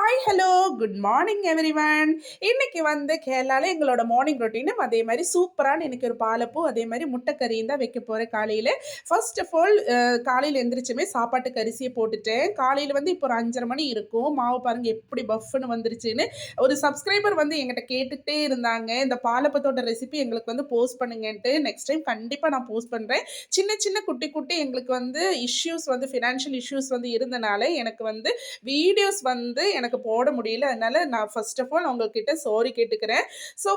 Hi hello good morning everyone. இன்னைக்கு வந்து கேரளால எங்களோட மார்னிங் ரொட்டீனும் அதே மாதிரி சூப்பரான எனக்கு ஒரு பாலப்பூ அதே மாதிரி முட்டைக்கறியும் தான் வைக்க போகிறேன் காலையில். ஃபர்ஸ்ட் ஆஃப் ஆல் காலையில் எந்திரிச்சுமே சாப்பாட்டுக்கு அரிசியை போட்டுட்டேன். காலையில் வந்து இப்போ ஒரு 5:30 மணி இருக்கும். மாவு பாருங்க எப்படி பஃப்னு வந்துருச்சுன்னு. ஒரு சப்ஸ்கிரைபர் வந்து எங்கிட்ட கேட்டுகிட்டே இருந்தாங்க, இந்த பாலப்பத்தோட ரெசிபி எங்களுக்கு வந்து போஸ்ட் பண்ணுங்கன்ட்டு. நெக்ஸ்ட் டைம் கண்டிப்பாக நான் போஸ்ட் பண்ணுறேன். சின்ன சின்ன குட்டி குட்டி எங்களுக்கு வந்து இஷ்யூஸ் வந்து ஃபினான்ஷியல் இஷ்யூஸ் வந்து இருந்தனால எனக்கு வந்து வீடியோஸ் வந்து எனக்கு போட முடியல. அதனால நான் ஃபர்ஸ்ட் ஆஃப் ஆல் உங்ககிட்ட சாரி கேட்டுக்கிறேன். ஸோ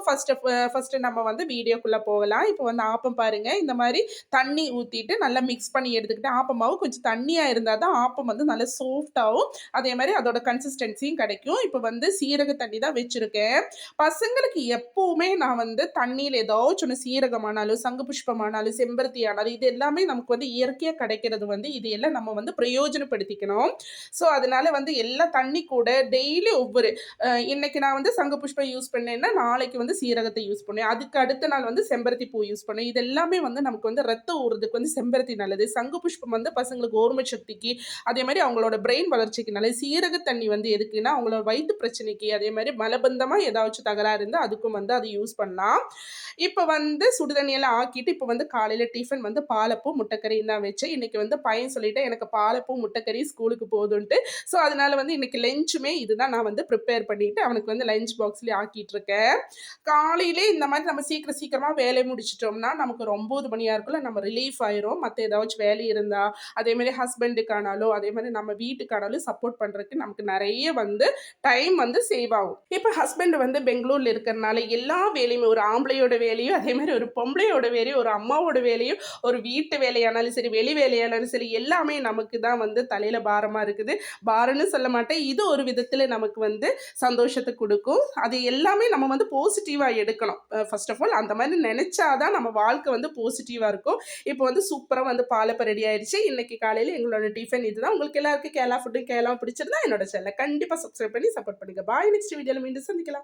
ஃபர்ஸ்ட் நம்ம வந்து வீடியோக்குள்ள போகலாம். இப்போ வந்து ஆப்பம் பாருங்க, இந்த மாதிரி தண்ணி ஊற்றிட்டு நல்லா மிக்ஸ் பண்ணி எடுத்துக்கிட்டேன். ஆப்பம் மாவு கொஞ்சம் தண்ணியாக இருந்தால் தான் ஆப்பம் வந்து நல்லா சாஃப்டாகவும் அதே மாதிரி அதோட கன்சிஸ்டன்சியும் கிடைக்கும். இப்போ வந்து சீரக தண்ணி தான் வச்சுருக்கேன். பசங்களுக்கு எப்பவுமே நான் வந்து தண்ணியில் ஏதாச்சும் ஒன்று, சீரகமானாலும் சங்கு புஷ்பமானாலும் செம்பருத்தி ஆனாலும் இது எல்லாமே நமக்கு வந்து இயற்கையாக கிடைக்கிறது வந்து இது எல்லாம் நம்ம வந்து பிரயோஜனப்படுத்திக்கணும். ஸோ அதனால வந்து எல்லாம் தண்ணி கூட டெய்லி ஒவ்வொரு இன்னைக்கு நான் வந்து சங்கு புஷ்பம் யூஸ் பண்ணேன்னா நாளைக்கு வந்து சீரகத்தை யூஸ் பண்ணுவேன். அதுக்கு அடுத்த நாள் வந்து செம்பருத்தி பூ யூஸ் பண்ணுவேன். இது எல்லாமே வந்து நமக்கு வந்து ரத்தம் ஊறுறதுக்கு வந்து செம்பருத்தி நல்லது. சங்கு புஷ்பம் வந்து பசங்களுக்கு ஓர்ம சக்திக்கு, அதே மாதிரி அவங்களோட பிரெயின் வளர்ச்சிக்கு நல்லது. சீரக தண்ணி வந்து எதுக்குன்னா அவங்களோட வயிற்று பிரச்சனைக்கு, அதே மாதிரி மலபந்தமாக ஏதாச்சும் தகராறு இருந்தால் அதுக்கும் வந்து அதை யூஸ் பண்ணலாம். இப்போ வந்து சுடுதண்ணியெல்லாம் ஆக்கிட்டு இப்போ வந்து காலையில் டிஃபன் வந்து பாலப்பூ முட்டைக்கறியும் தான் வச்சேன். இன்னைக்கு வந்து பையன் சொல்லிட்டேன் எனக்கு பாலப்பூ முட்டைக்கறி ஸ்கூலுக்கு போதுன்ட்டு. ஸோ அதனால வந்து இன்னைக்கு லஞ்சுமே இதுதான் நான் வந்து ப்ரிப்பேர் பண்ணிட்டு அவனுக்கு வந்து லஞ்ச் பாக்ஸ்லேயே ஆக்கிட்டு இருக்கேன். காலையிலே இந்த மாதிரி நம்ம சீக்கிரமாக வேலையை முடிச்சிட்டோம்னா நமக்கு ஒரு 9 மணியா இருக்குள்ள நம்ம ரிலீஃப் ஆயிரும். மற்ற ஏதாச்சும் வேலை இருந்தால் அதே மாதிரி ஹஸ்பண்டுக்கானாலும் அதே மாதிரி நம்ம வீட்டுக்கானாலும் சப்போர்ட் பண்ணுறதுக்கு நமக்கு நிறைய வந்து டைம் வந்து சேவ் ஆகும். இப்போ ஹஸ்பண்ட் வந்து பெங்களூர்ல இருக்கிறனால எல்லா வேலையுமே ஒரு ஆம்பளையோட வேலையும் அதே மாதிரி ஒரு பொம்பளையோட வேலையும் ஒரு அம்மாவோட வேலையும் ஒரு வீட்டு வேலையானாலும் சரி வெளி வேலையானாலும் சரி எல்லாமே நமக்கு தான் வந்து தலையில பாரமா இருக்குது. பாரம்னு சொல்ல மாட்டேன், இது ஒரு விதத்துல நமக்கு வந்து சந்தோஷத்தை கொடுக்கும். அது எல்லாமே நம்ம வந்து பாசிட்டிவா எடுக்கணும். ஃபர்ஸ்ட் ஆஃப் ஆல் அந்த மாதிரி நினைச்சாதான் நம்ம வாழ்க்கை வந்து பாசிட்டிவா இருக்கும். இப்போ வந்து சூப்பரா வந்து பாலப்ப ரெடி ஆயிடுச்சு. இன்னைக்கு காலையில எங்களோட டிஃபன் இதுதான். உங்களுக்கு எல்லாருக்கும் கேரளா ஃபுட்டு கேரளா பிடிச்சிருந்தா என்னோட சேனலை கண்டிப்பா சப்ஸ்கிரைப் பண்ணி சப்போர்ட் பண்ணுங்க. பாய். நெக்ஸ்ட் வீடியோல மீண்டும் சந்திக்கலாம்.